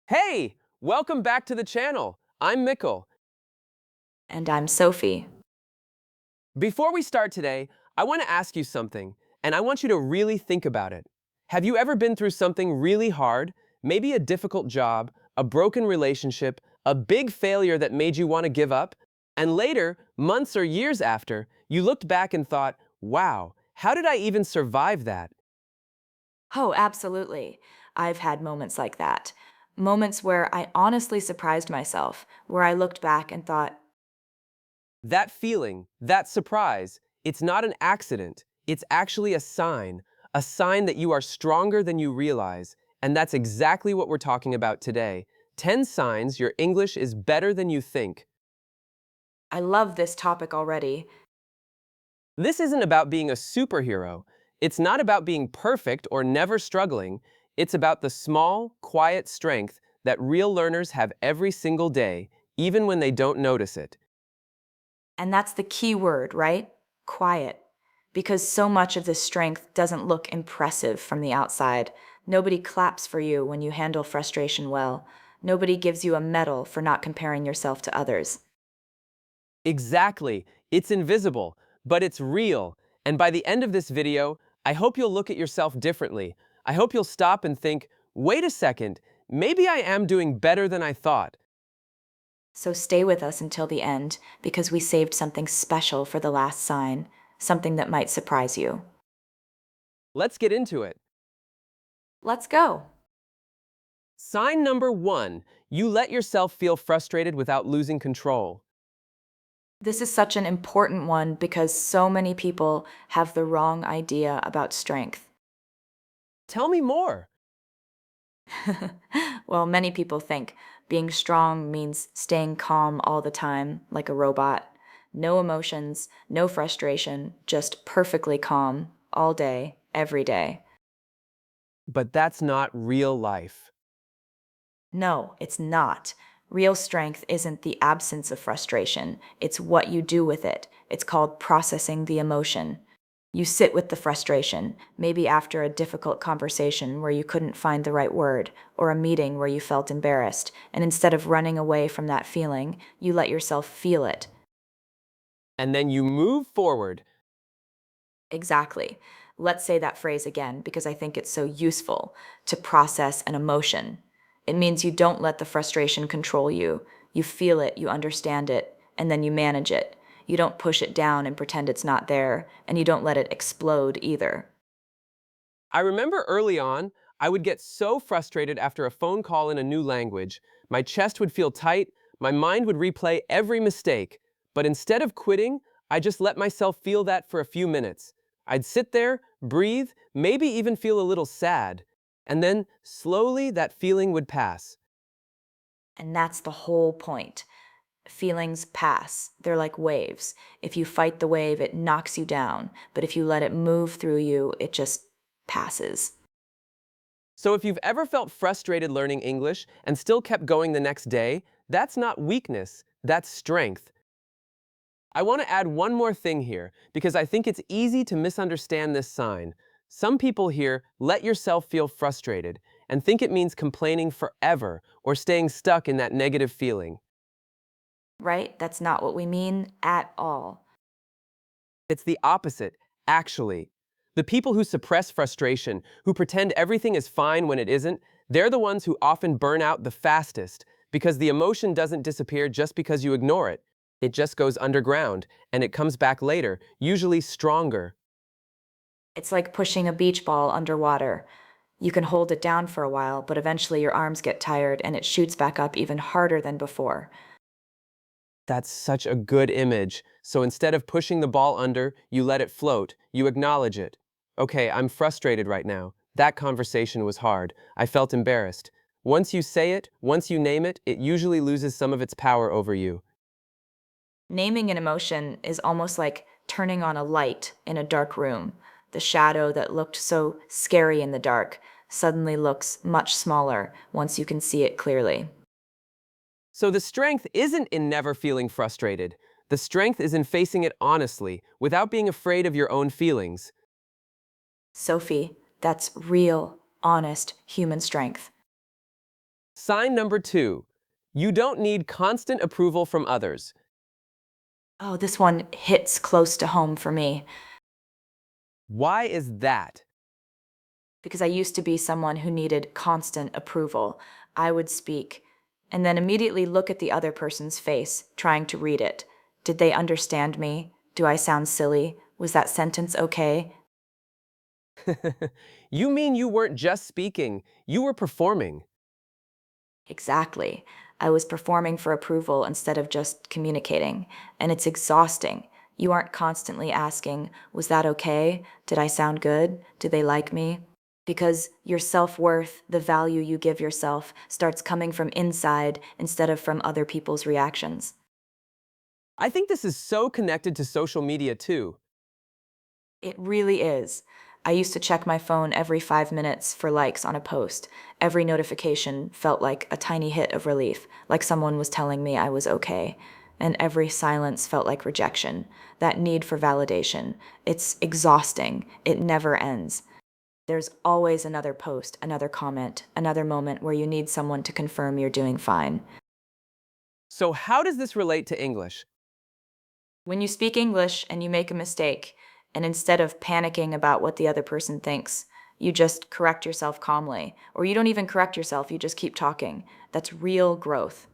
Hey, welcome back to the channel. I'm Mickael. And I'm Sophie. Before we start today, I want to ask you something, and I want you to really think about it. Have you ever been through something really hard, maybe a difficult job, a broken relationship, a big failure that made you want to give up? And later, months or years after, you looked back and thought, wow, how did I even survive that? Oh, absolutely. I've had moments like that. Moments where I honestly surprised myself, where I looked back and thought, That feeling, that surprise, it's not an accident. It's actually a sign that you are stronger than you realize. And that's exactly what we're talking about today. 10 signs your English is better than you think. I love this topic already. This isn't about being a superhero. It's not about being perfect or never struggling. It's about the small, quiet strength that real learners have every single day, even when they don't notice it. And that's the key word, right? Quiet. Because so much of this strength doesn't look impressive from the outside. Nobody claps for you when you handle frustration well. Nobody gives you a medal for not comparing yourself to others. Exactly. It's invisible, but it's real. And by the end of this video, I hope you'll look at yourself differently. I hope you'll stop and think, wait a second, maybe I am doing better than I thought. So stay with us until the end because we saved something special for the last sign, something that might surprise you. Let's get into it. Let's go. Sign number 1, you let yourself feel frustrated without losing control. This is such an important one because so many people have the wrong idea about strength. Tell me more. Well, many people think being strong means staying calm all the time, like a robot. No emotions, no frustration, just perfectly calm all day, every day. But that's not real life. No, it's not. Real strength isn't the absence of frustration, it's what you do with it. It's called processing the emotion. You sit with the frustration, maybe after a difficult conversation where you couldn't find the right word, or a meeting where you felt embarrassed, and instead of running away from that feeling, you let yourself feel it. And then you move forward. Exactly. Let's say that phrase again because I think it's so useful to process an emotion. It means you don't let the frustration control you. You feel it, you understand it, and then you manage it. You don't push it down and pretend it's not there, and you don't let it explode either. I remember early on, I would get so frustrated after a phone call in a new language. My chest would feel tight, my mind would replay every mistake. But instead of quitting, I just let myself feel that for a few minutes. I'd sit there, breathe, maybe even feel a little sad. And then, slowly, that feeling would pass. And that's the whole point. Feelings pass. They're like waves. If you fight the wave, it knocks you down. But if you let it move through you, it just passes. So if you've ever felt frustrated learning English and still kept going the next day, that's not weakness, that's strength. I want to add one more thing here because I think it's easy to misunderstand this sign. Some people here let yourself feel frustrated and think it means complaining forever or staying stuck in that negative feeling. Right? That's not what we mean at all. It's the opposite, actually. The people who suppress frustration, who pretend everything is fine when it isn't, they're the ones who often burn out the fastest because the emotion doesn't disappear just because you ignore it. It just goes underground and it comes back later, usually stronger. It's like pushing a beach ball underwater. You can hold it down for a while, but eventually your arms get tired and it shoots back up even harder than before. That's such a good image. So instead of pushing the ball under, you let it float. You acknowledge it. Okay, I'm frustrated right now. That conversation was hard. I felt embarrassed. Once you say it, once you name it, it usually loses some of its power over you. Naming an emotion is almost like turning on a light in a dark room. The shadow that looked so scary in the dark suddenly looks much smaller once you can see it clearly. So the strength isn't in never feeling frustrated. The strength is in facing it honestly, without being afraid of your own feelings. Sophie, that's real, honest human strength. Sign number 2. You don't need constant approval from others. Oh, this one hits close to home for me Why is that? because I used to be someone who needed constant approval. I would speak and then immediately look at the other person's face, trying to read it. Did they understand me? Do I sound silly? Was that sentence okay? You mean you weren't just speaking, you were performing. Exactly. I was performing for approval instead of just communicating, and it's exhausting. You aren't constantly asking, was that okay? Did I sound good? Do they like me? Because your self worth, the value you give yourself, starts coming from inside instead of from other people's reactions. I think this is so connected to social media too. It really is. I used to check my phone every 5 minutes for likes on a post. Every notification felt like a tiny hit of relief, like someone was telling me I was okay. And every silence felt like rejection, that need for validation. It's exhausting. It never ends. There's always another post, another comment, another moment where you need someone to confirm you're doing fine. So how does this relate to English? When you speak English and you make a mistake, and instead of panicking about what the other person thinks, you just correct yourself calmly, or you don't even correct yourself, you just keep talking. That's real growth.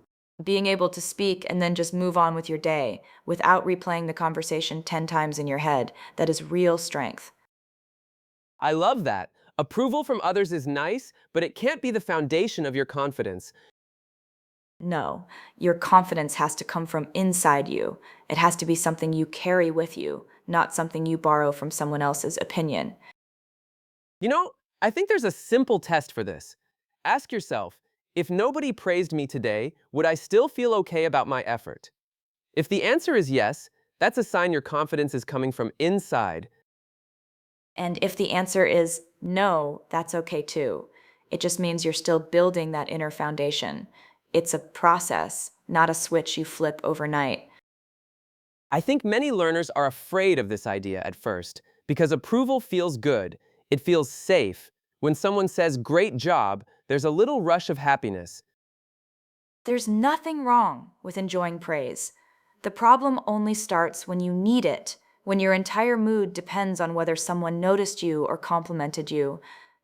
Being able to speak and then just move on with your day without replaying the conversation 10 times in your head, that is real strength. I love that. Approval from others is nice, but it can't be the foundation of your confidence. No, your confidence has to come from inside you. It has to be something you carry with you, not something you borrow from someone else's opinion. You know, I think there's a simple test for this. Ask yourself, if nobody praised me today, would I still feel okay about my effort? If the answer is yes, that's a sign your confidence is coming from inside. And if the answer is no, that's okay too. It just means you're still building that inner foundation. It's a process, not a switch you flip overnight. I think many learners are afraid of this idea at first because approval feels good. It feels safe. When someone says, "Great job," there's a little rush of happiness. There's nothing wrong with enjoying praise. The problem only starts when you need it, when your entire mood depends on whether someone noticed you or complimented you.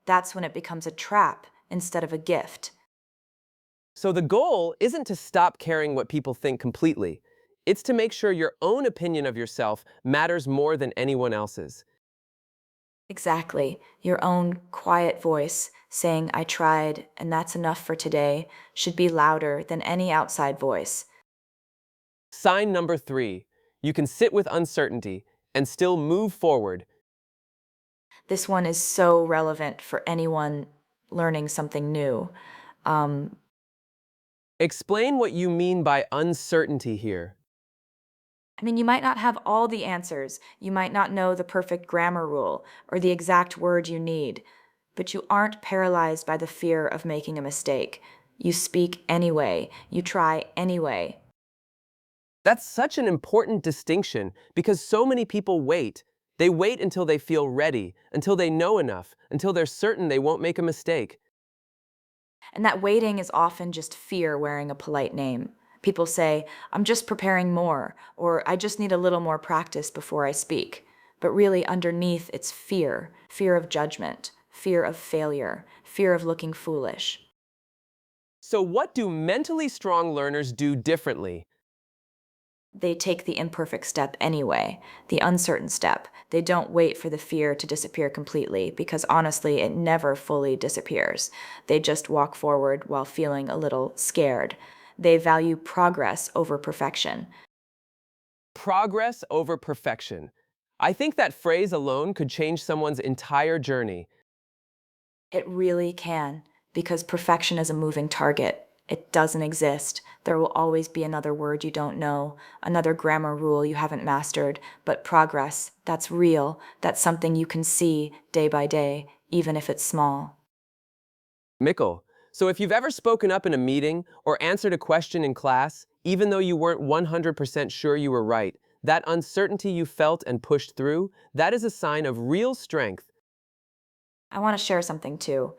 That's when it becomes a trap instead of a gift. So the goal isn't to stop caring what people think completely. It's to make sure your own opinion of yourself matters more than anyone else's. Exactly. Your own quiet voice saying, I tried, and that's enough for today, should be louder than any outside voice. Sign number 3. You can sit with uncertainty and still move forward. This one is so relevant for anyone learning something new. Um, Explain what you mean by uncertainty here. you might not have all the answers. You might not know the perfect grammar rule or the exact word you need, but you aren't paralyzed by the fear of making a mistake. You speak anyway. You try anyway. That's such an important distinction because so many people wait. They wait until they feel ready, until they know enough, until they're certain they won't make a mistake. And that waiting is often just fear wearing a polite name. People say, I'm just preparing more, or I just need a little more practice before I speak. But really, underneath, it's fear fear of judgment, fear of failure, fear of looking foolish. So, what do mentally strong learners do differently? They take the imperfect step anyway, the uncertain step. They don't wait for the fear to disappear completely, because honestly, it never fully disappears. They just walk forward while feeling a little scared. They value progress over perfection. Progress over perfection. I think that phrase alone could change someone's entire journey. It really can, because perfection is a moving target. It doesn't exist. There will always be another word you don't know, another grammar rule you haven't mastered, but progress, that's real. That's something you can see day by day, even if it's small. Mickael, so if you've ever spoken up in a meeting or answered a question in class, even though you weren't 100% sure you were right, that uncertainty you felt and pushed through, that is a sign of real strength. I want to share something too.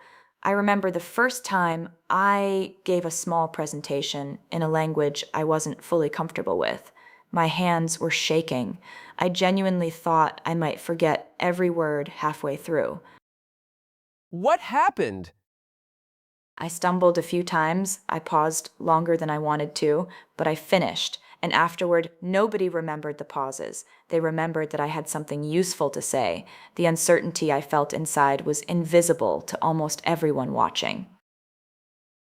I remember the first time I gave a small presentation in a language I wasn't fully comfortable with. My hands were shaking. I genuinely thought I might forget every word halfway through. What happened? I stumbled a few times. I paused longer than I wanted to, but I finished. And afterward, nobody remembered the pauses. They remembered that I had something useful to say. The uncertainty I felt inside was invisible to almost everyone watching.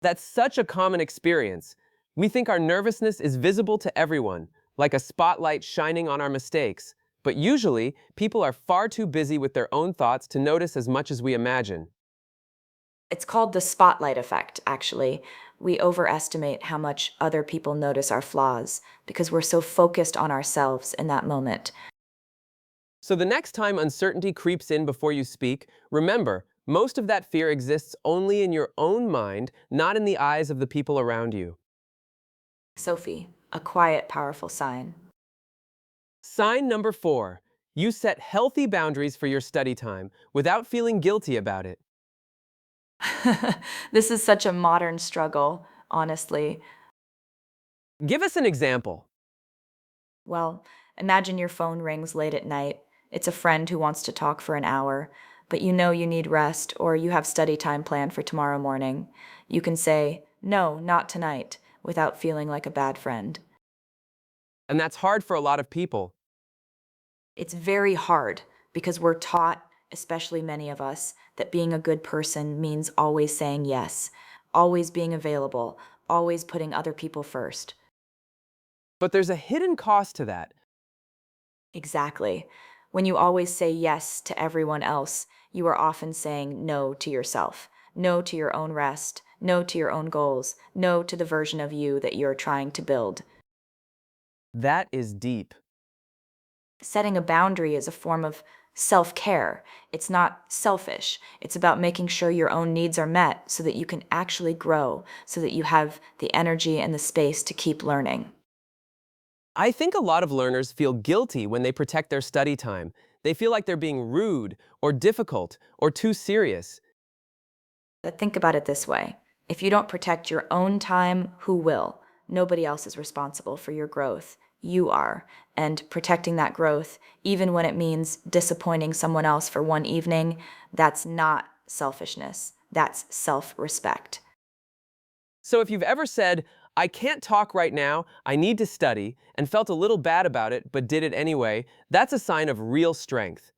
That's such a common experience. We think our nervousness is visible to everyone, like a spotlight shining on our mistakes. But usually, people are far too busy with their own thoughts to notice as much as we imagine. It's called the spotlight effect, actually. We overestimate how much other people notice our flaws because we're so focused on ourselves in that moment. So the next time uncertainty creeps in before you speak, remember, most of that fear exists only in your own mind, not in the eyes of the people around you. Sophie, a quiet, powerful sign. Sign number 4. You set healthy boundaries for your study time without feeling guilty about it. This is such a modern struggle, honestly. Give us an example. Well, imagine your phone rings late at night. It's a friend who wants to talk for an hour, but you know you need rest or you have study time planned for tomorrow morning. You can say, "No, not tonight," without feeling like a bad friend. And that's hard for a lot of people. It's very hard because we're taught, especially many of us, that being a good person means always saying yes, always being available, always putting other people first. But there's a hidden cost to that. Exactly. When you always say yes to everyone else, you are often saying no to yourself, no to your own rest, no to your own goals, no to the version of you that you're trying to build. That is deep. Setting a boundary is a form of self care. It's not selfish. It's about making sure your own needs are met so that you can actually grow, so that you have the energy and the space to keep learning. I think a lot of learners feel guilty when they protect their study time. They feel like they're being rude or difficult or too serious. But think about it this way: if you don't protect your own time, who will? Nobody else is responsible for your growth. You are. And protecting that growth, even when it means disappointing someone else for one evening, that's not selfishness. That's self respect. So if you've ever said, I can't talk right now, I need to study, and felt a little bad about it but did it anyway, that's a sign of real strength.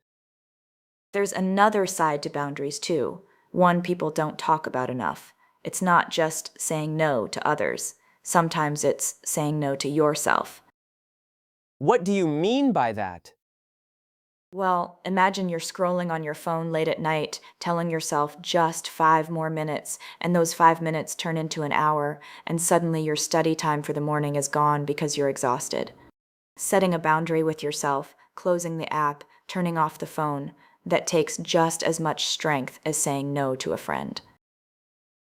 There's another side to boundaries, too, one people don't talk about enough. It's not just saying no to others, sometimes it's saying no to yourself. What do you mean by that? Well, imagine you're scrolling on your phone late at night, telling yourself just 5 more minutes, and those 5 minutes turn into an hour, and suddenly your study time for the morning is gone because you're exhausted. Setting a boundary with yourself, closing the app, turning off the phone, that takes just as much strength as saying no to a friend.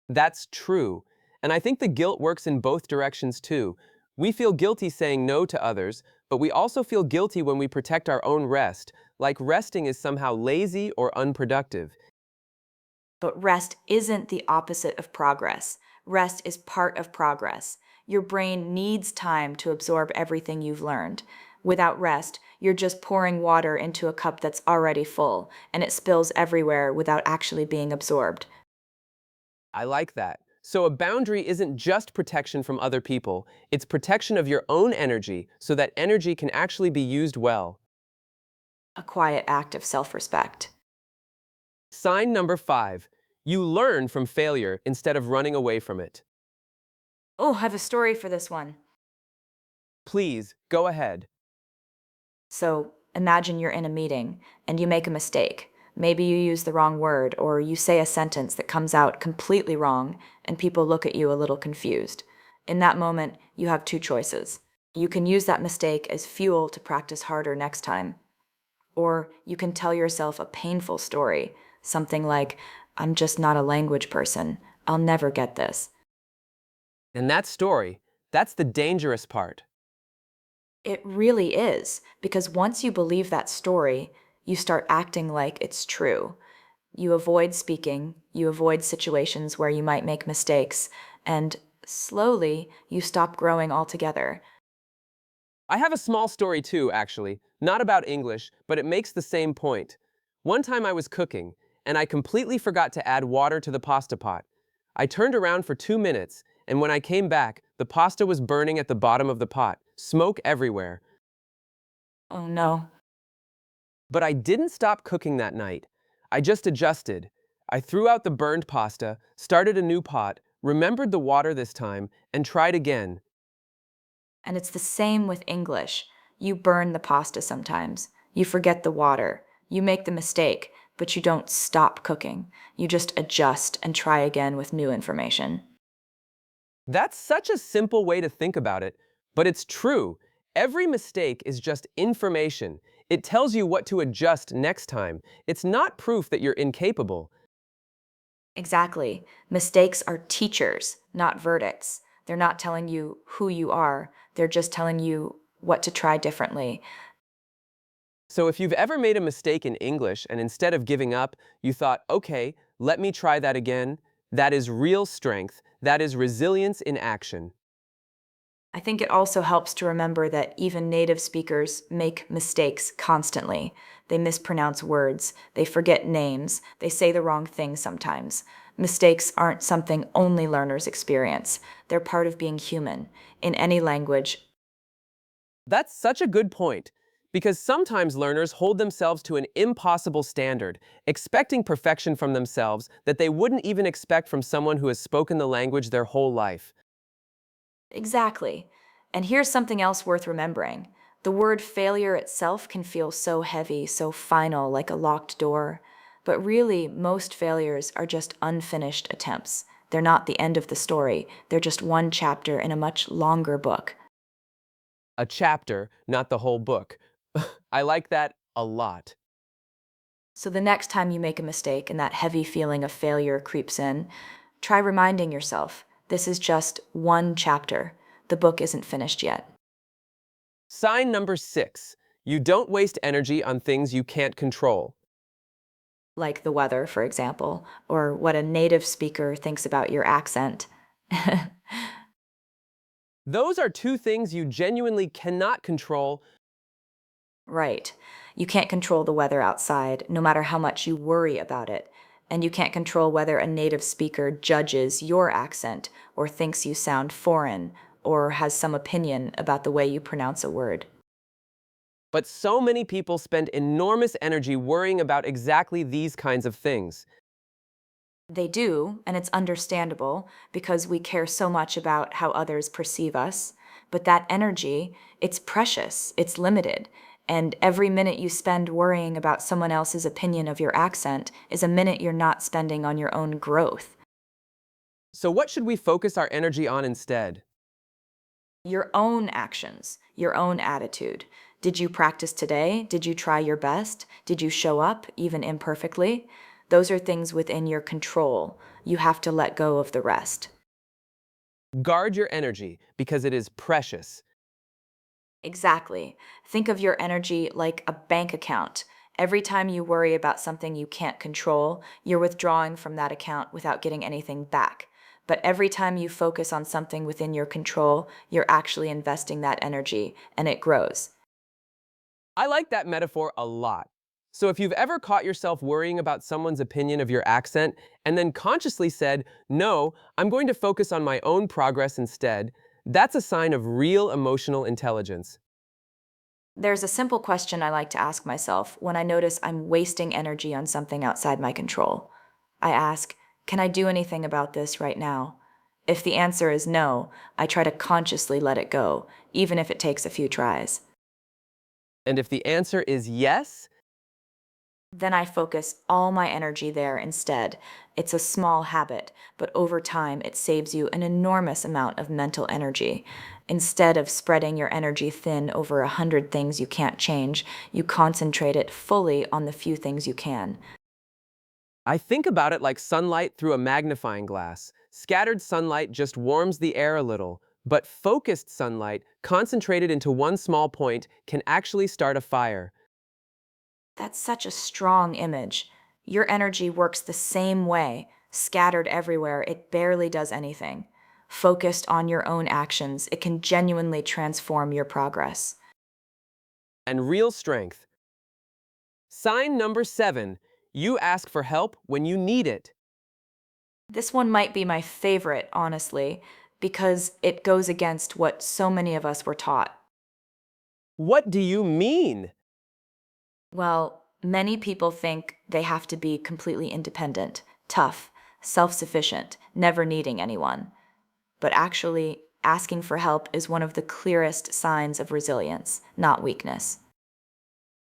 That's true. And I think the guilt works in both directions too. We feel guilty saying no to others, but we also feel guilty when we protect our own rest, like resting is somehow lazy or unproductive. But rest isn't the opposite of progress. Rest is part of progress. Your brain needs time to absorb everything you've learned. Without rest, you're just pouring water into a cup that's already full, and it spills everywhere without actually being absorbed. I like that. So a boundary isn't just protection from other people, it's protection of your own energy so that energy can actually be used well. A quiet act of self respect. Sign number 5. You learn from failure instead of running away from it. Oh, I have a story for this one. Please, go ahead. So imagine you're in a meeting and you make a mistake. Maybe you use the wrong word or you say a sentence that comes out completely wrong and people look at you a little confused. In that moment, you have two choices. You can use that mistake as fuel to practice harder next time, or you can tell yourself a painful story, something like, "I'm just not a language person. I'll never get this." And that story, that's the dangerous part. It really is, because once you believe that story, you start acting like it's true. You avoid speaking, you avoid situations where you might make mistakes, and slowly you stop growing altogether. I have a small story too, actually, not about English, but it makes the same point. One time I was cooking, and I completely forgot to add water to the pasta pot. I turned around for 2 minutes, and when I came back, the pasta was burning at the bottom of the pot, smoke everywhere. Oh no. But I didn't stop cooking that night. I just adjusted. I threw out the burned pasta, started a new pot, remembered the water this time, and tried again. And it's the same with English. You burn the pasta sometimes. You forget the water. You make the mistake, but you don't stop cooking. You just adjust and try again with new information. That's such a simple way to think about it, but it's true. Every mistake is just information. It tells you what to adjust next time. It's not proof that you're incapable. Exactly. Mistakes are teachers, not verdicts. They're not telling you who you are, they're just telling you what to try differently. So if you've ever made a mistake in English and instead of giving up, you thought, okay, let me try that again, that is real strength. That is resilience in action. I think it also helps to remember that even native speakers make mistakes constantly. They mispronounce words, they forget names, they say the wrong thing sometimes. Mistakes aren't something only learners experience, they're part of being human. In any language, That's such a good point, because sometimes learners hold themselves to an impossible standard, expecting perfection from themselves that they wouldn't even expect from someone who has spoken the language their whole life. exactly. And here's something else worth remembering. The word failure itself can feel so heavy, so final, like a locked door. But really, most failures are just unfinished attempts. They're not the end of the story, they're just one chapter in a much longer book. A chapter, not the whole book. I like that a lot. So the next time you make a mistake and that heavy feeling of failure creeps in, try reminding yourself this is just one chapter. The book isn't finished yet. Sign number 6. You don't waste energy on things you can't control. Like the weather, for example, or what a native speaker thinks about your accent. Those are two things you genuinely cannot control. Right. You can't control the weather outside, no matter how much you worry about it. And you can't control whether a native speaker judges your accent, or thinks you sound foreign, or has some opinion about the way you pronounce a word. But so many people spend enormous energy worrying about exactly these kinds of things. They do, and it's understandable because we care so much about how others perceive us. But that energy, it's precious, it's limited. And every minute you spend worrying about someone else's opinion of your accent is a minute you're not spending on your own growth. So what should we focus our energy on instead? Your own actions, your own attitude. Did you practice today? Did you try your best? Did you show up, even imperfectly? Those are things within your control. You have to let go of the rest. Guard your energy because it is precious. Exactly. Think of your energy like a bank account. Every time you worry about something you can't control, you're withdrawing from that account without getting anything back. But every time you focus on something within your control, you're actually investing that energy, and it grows. I like that metaphor a lot. So if you've ever caught yourself worrying about someone's opinion of your accent and then consciously said, no, I'm going to focus on my own progress instead, that's a sign of real emotional intelligence. There's a simple question I like to ask myself when I notice I'm wasting energy on something outside my control. I ask, can I do anything about this right now? If the answer is no, I try to consciously let it go, even if it takes a few tries. And if the answer is yes, Then I focus all my energy there instead. It's a small habit, but over time it saves you an enormous amount of mental energy. Instead of spreading your energy thin over 100 things you can't change, you concentrate it fully on the few things you can. I think about it like sunlight through a magnifying glass. Scattered sunlight just warms the air a little, but focused sunlight, concentrated into one small point, can actually start a fire. That's such a strong image. Your energy works the same way, scattered everywhere, it barely does anything. Focused on your own actions, it can genuinely transform your progress. And real strength. Sign number 7. You ask for help when you need it. This one might be my favorite, honestly, because it goes against what so many of us were taught. What do you mean? Well, many people think they have to be completely independent, tough, self sufficient, never needing anyone. But actually, asking for help is one of the clearest signs of resilience, not weakness.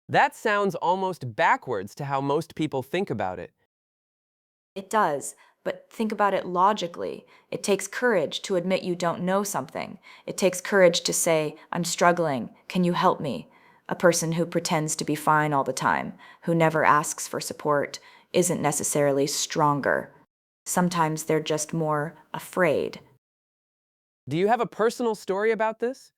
That sounds almost backwards to how most people think about it. It does, but think about it logically. It takes courage to admit you don't know something. It takes courage to say, I'm struggling, can you help me? A person who pretends to be fine all the time, who never asks for support, isn't necessarily stronger. Sometimes they're just more afraid. Do you have a personal story about this?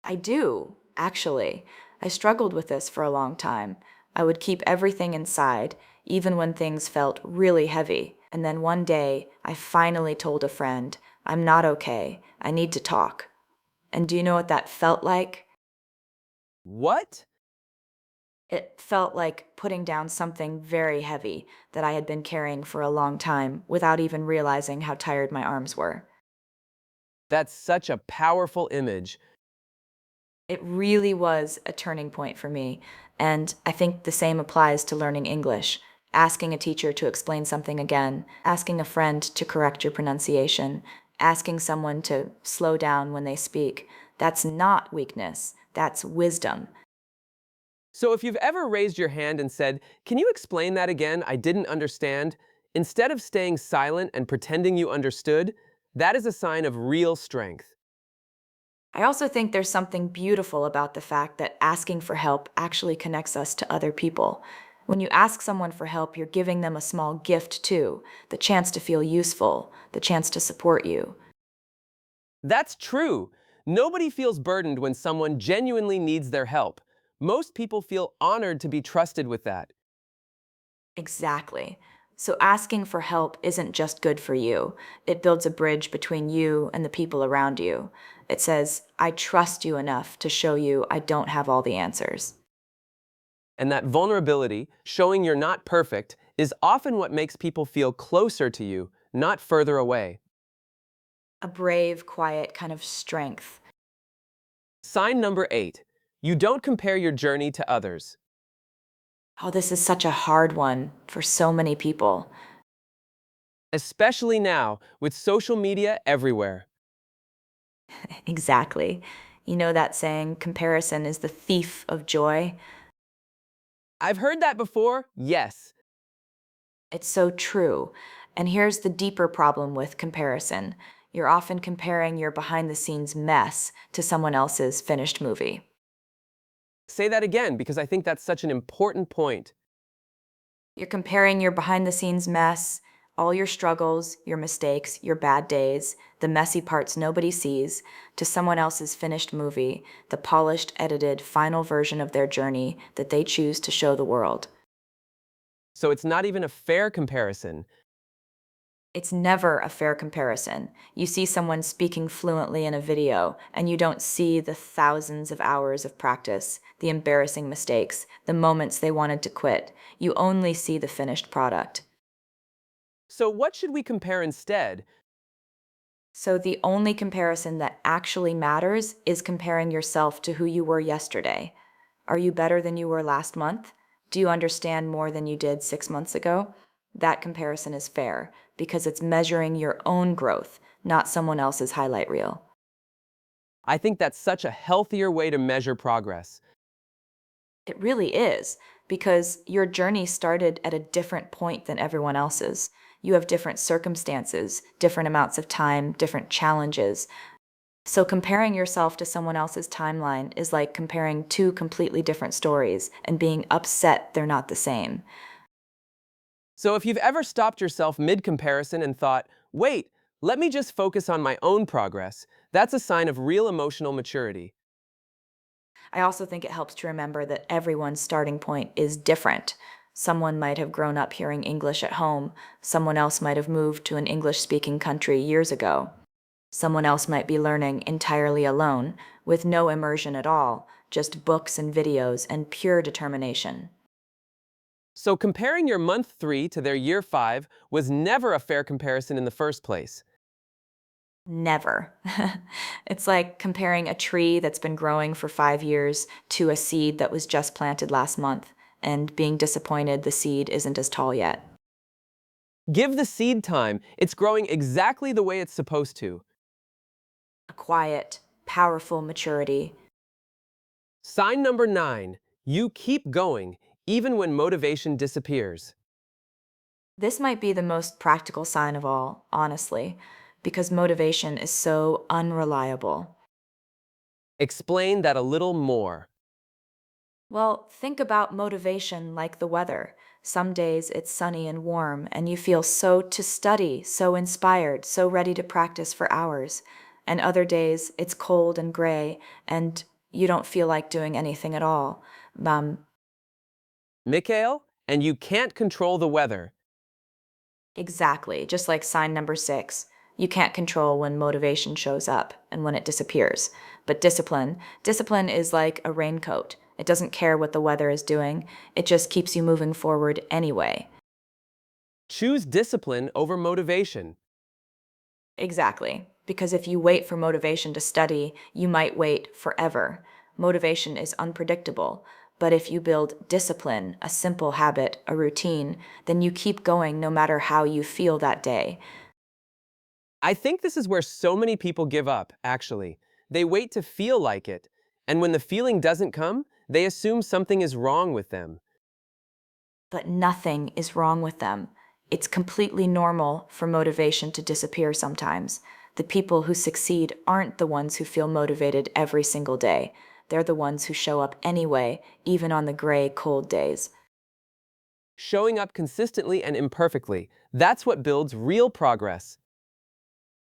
I do, actually. I struggled with this for a long time. I would keep everything inside, even when things felt really heavy. And then one day, I finally told a friend, I'm not okay. I need to talk. And do you know what that felt like? What? It felt like putting down something very heavy that I had been carrying for a long time without even realizing how tired my arms were. That's such a powerful image. It really was a turning point for me, and I think the same applies to learning English. Asking a teacher to explain something again, asking a friend to correct your pronunciation, asking someone to slow down when they speak. That's not weakness, that's wisdom. So if you've ever raised your hand and said, "Can you explain that again? I didn't understand," instead of staying silent and pretending you understood, that is a sign of real strength. I also think there's something beautiful about the fact that asking for help actually connects us to other people. When you ask someone for help, you're giving them a small gift too, the chance to feel useful, the chance to support you. That's true. Nobody feels burdened when someone genuinely needs their help. Most people feel honored to be trusted with that. Exactly. So asking for help isn't just good for you. It builds a bridge between you and the people around you. It says, I trust you enough to show you I don't have all the answers. And that vulnerability, showing you're not perfect, is often what makes people feel closer to you, not further away. A brave, quiet kind of strength. Sign number 8. You don't compare your journey to others. Oh, this is such a hard one for so many people. Especially now, with social media everywhere. Exactly. You know that saying, comparison is the thief of joy? I've heard that before, yes. It's so true. And here's the deeper problem with comparison. You're often comparing your behind the scenes mess to someone else's finished movie. Say that again because I think that's such an important point. You're comparing your behind the scenes mess, all your struggles, your mistakes, your bad days, the messy parts nobody sees, to someone else's finished movie, the polished, edited, final version of their journey that they choose to show the world. So it's not even a fair comparison. It's never a fair comparison. You see someone speaking fluently in a video, and you don't see the thousands of hours of practice, the embarrassing mistakes, the moments they wanted to quit. You only see the finished product. So what should we compare instead? So the only comparison that actually matters is comparing yourself to who you were yesterday. Are you better than you were last month? Do you understand more than you did 6 months ago? That comparison is fair because it's measuring your own growth, not someone else's highlight reel. I think that's such a healthier way to measure progress. It really is, because your journey started at a different point than everyone else's. You have different circumstances, different amounts of time, different challenges. So comparing yourself to someone else's timeline is like comparing two completely different stories and being upset they're not the same. So if you've ever stopped yourself mid-comparison and thought, wait, let me just focus on my own progress, that's a sign of real emotional maturity. I also think it helps to remember that everyone's starting point is different. Someone might have grown up hearing English at home. Someone else might have moved to an English speaking country years ago. Someone else might be learning entirely alone, with no immersion at all, just books and videos and pure determination. So comparing your month 3 to their year 5 was never a fair comparison in the first place. Never. It's like comparing a tree that's been growing for 5 years to a seed that was just planted last month and being disappointed the seed isn't as tall yet. Give the seed time. It's growing exactly the way it's supposed to. A quiet, powerful maturity. Sign number 9. You keep going, even when motivation disappears. This might be the most practical sign of all, honestly, because motivation is so unreliable. Explain that a little more. Well, think about motivation like the weather. Some days it's sunny and warm, and you feel so to study, so inspired, so ready to practice for hours. And other days it's cold and gray, and you don't feel like doing anything at all. Um, Mickael, and you can't control the weather. exactly, just like sign number 6. You can't control when motivation shows up and when it disappears. But discipline is like a raincoat. It doesn't care what the weather is doing, it just keeps you moving forward anyway. Choose discipline over motivation. Exactly. Because if you wait for motivation to study, you might wait forever. Motivation is unpredictable. But if you build discipline, a simple habit, a routine, then you keep going no matter how you feel that day. I think this is where so many people give up, actually. They wait to feel like it, and when the feeling doesn't come, they assume something is wrong with them. But nothing is wrong with them. It's completely normal for motivation to disappear sometimes. The people who succeed aren't the ones who feel motivated every single day. They're the ones who show up anyway, even on the gray, cold days. Showing up consistently and imperfectly, that's what builds real progress.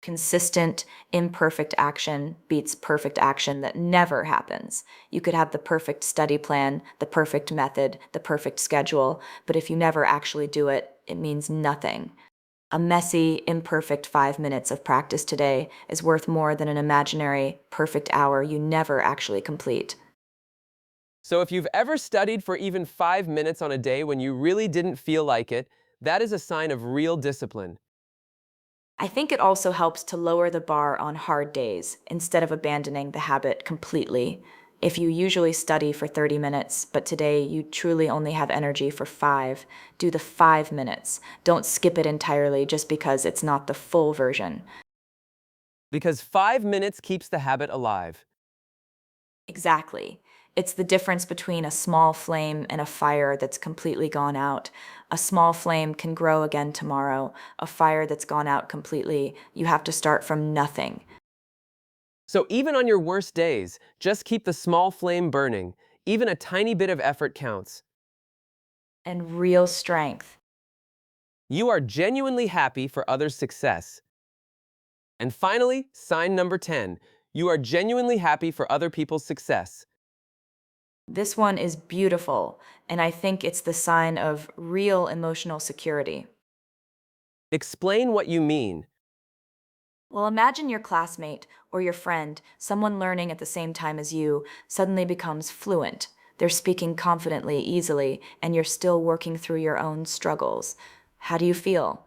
Consistent, imperfect action beats perfect action that never happens. You could have the perfect study plan, the perfect method, the perfect schedule, but if you never actually do it, it means nothing. A messy, imperfect 5 minutes of practice today is worth more than an imaginary, perfect hour you never actually complete. So if you've ever studied for even 5 minutes on a day when you really didn't feel like it, that is a sign of real discipline. I think it also helps to lower the bar on hard days instead of abandoning the habit completely. If you usually study for 30 minutes, but today you truly only have energy for 5, do the 5 minutes. Don't skip it entirely just because it's not the full version. Because 5 minutes keeps the habit alive. Exactly. It's the difference between a small flame and a fire that's completely gone out. A small flame can grow again tomorrow. A fire that's gone out completely, you have to start from nothing. So even on your worst days, just keep the small flame burning. Even a tiny bit of effort counts. And real strength. You are genuinely happy for others' success. And finally, sign number 10. You are genuinely happy for other people's success. This one is beautiful, and I think it's the sign of real emotional security. Explain what you mean. Well, imagine your classmate or your friend, someone learning at the same time as you, suddenly becomes fluent. They're speaking confidently, easily, and you're still working through your own struggles. How do you feel?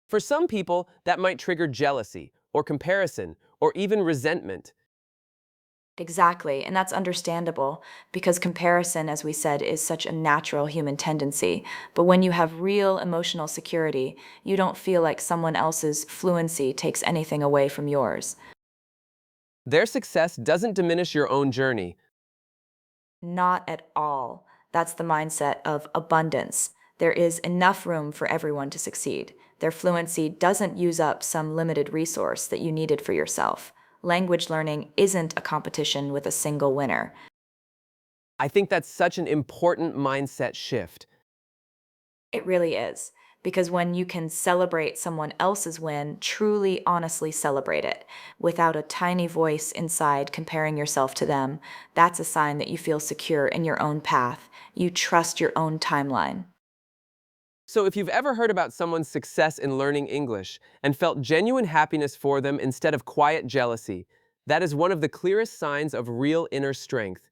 For some people, that might trigger jealousy, or comparison, or even resentment. Exactly, and that's understandable because comparison, as we said, is such a natural human tendency. But when you have real emotional security, you don't feel like someone else's fluency takes anything away from yours. Their success doesn't diminish your own journey. Not at all. That's the mindset of abundance. There is enough room for everyone to succeed. Their fluency doesn't use up some limited resource that you needed for yourself. Language learning isn't a competition with a single winner. I think that's such an important mindset shift. It really is. Because when you can celebrate someone else's win, truly, honestly celebrate it, without a tiny voice inside comparing yourself to them, that's a sign that you feel secure in your own path. You trust your own timeline. So if you've ever heard about someone's success in learning English and felt genuine happiness for them instead of quiet jealousy, that is one of the clearest signs of real inner strength.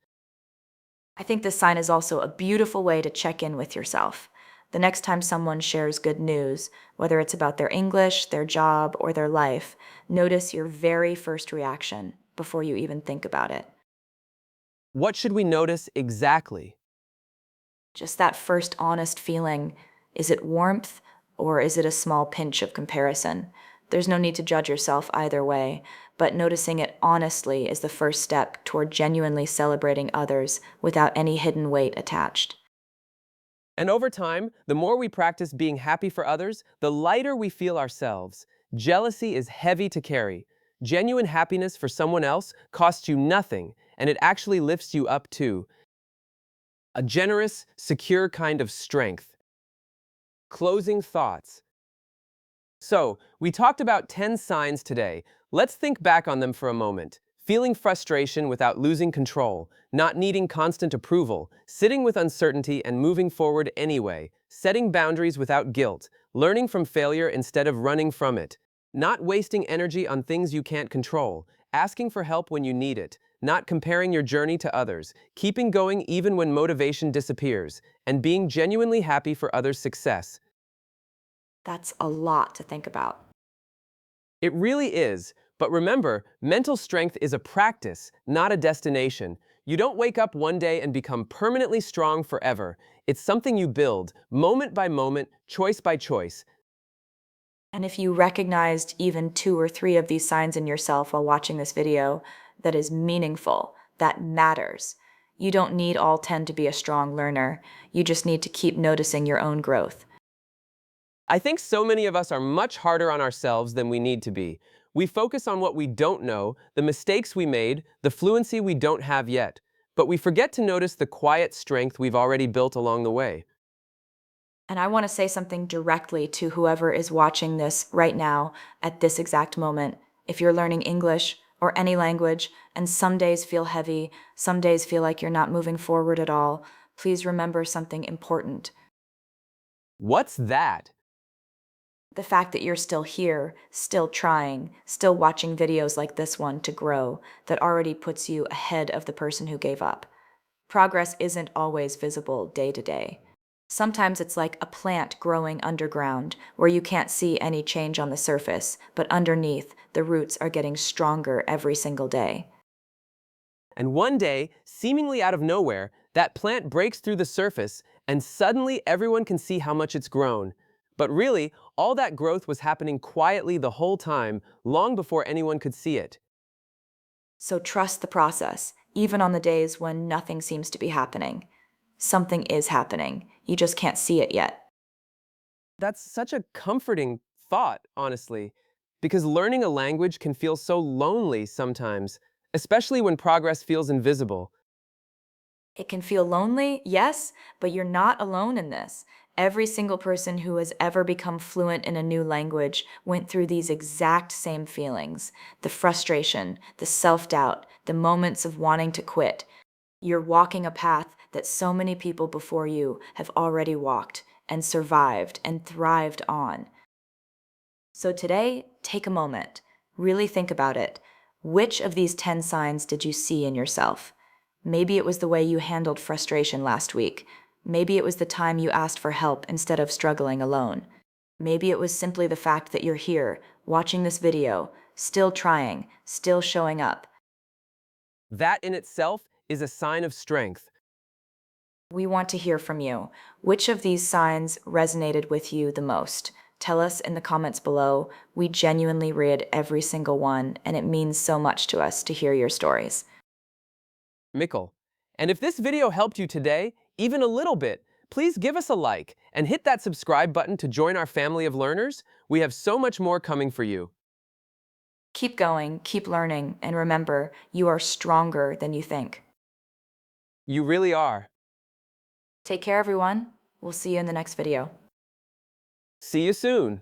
I think this sign is also a beautiful way to check in with yourself. The next time someone shares good news, whether it's about their English, their job, or their life, notice your very first reaction before you even think about it. What should we notice exactly? Just that first honest feeling. Is it warmth or is it a small pinch of comparison? There's no need to judge yourself either way, but noticing it honestly is the first step toward genuinely celebrating others without any hidden weight attached. And over time, the more we practice being happy for others, the lighter we feel ourselves. Jealousy is heavy to carry. Genuine happiness for someone else costs you nothing, and it actually lifts you up too. A generous, secure kind of strength. Closing thoughts. So, we talked about 10 signs today. Let's think back on them for a moment. Feeling frustration without losing control, not needing constant approval, sitting with uncertainty and moving forward anyway, setting boundaries without guilt, learning from failure instead of running from it, not wasting energy on things you can't control, asking for help when you need it, not comparing your journey to others, keeping going even when motivation disappears, and being genuinely happy for others' success. That's a lot to think about. It really is. But remember, mental strength is a practice, not a destination. You don't wake up one day and become permanently strong forever. It's something you build, moment by moment, choice by choice. And if you recognized even two or three of these signs in yourself while watching this video, that is meaningful, that matters. You don't need all 10 to be a strong learner. You just need to keep noticing your own growth. I think so many of us are much harder on ourselves than we need to be. We focus on what we don't know, the mistakes we made, the fluency we don't have yet. But we forget to notice the quiet strength we've already built along the way. And I want to say something directly to whoever is watching this right now at this exact moment. If you're learning English or any language, and some days feel heavy, some days feel like you're not moving forward at all, please remember something important. What's that? The fact that you're still here, still trying, still watching videos like this one to grow, that already puts you ahead of the person who gave up. Progress isn't always visible day to day. Sometimes it's like a plant growing underground, where you can't see any change on the surface, but underneath, the roots are getting stronger every single day. And one day, seemingly out of nowhere, that plant breaks through the surface, and suddenly everyone can see how much it's grown. But really, all that growth was happening quietly the whole time, long before anyone could see it. So trust the process, even on the days when nothing seems to be happening. Something is happening. You just can't see it yet. That's such a comforting thought, honestly, because learning a language can feel so lonely sometimes, especially when progress feels invisible. It can feel lonely, yes, but you're not alone in this. Every single person who has ever become fluent in a new language went through these exact same feelings: the frustration, the self doubt, the moments of wanting to quit. You're walking a path that so many people before you have already walked and survived and thrived on. So today, take a moment. Really think about it. Which of these 10 signs did you see in yourself? Maybe it was the way you handled frustration last week. Maybe it was the time you asked for help instead of struggling alone. Maybe it was simply the fact that you're here, watching this video, still trying, still showing up. That in itself is a sign of strength. We want to hear from you. Which of these signs resonated with you the most? Tell us in the comments below. We genuinely read every single one, and it means so much to us to hear your stories. Mickael. And if this video helped you today, even a little bit, please give us a like and hit that subscribe button to join our family of learners. We have so much more coming for you. Keep going, keep learning, and remember, you are stronger than you think. You really are. Take care, everyone. We'll see you in the next video. See you soon.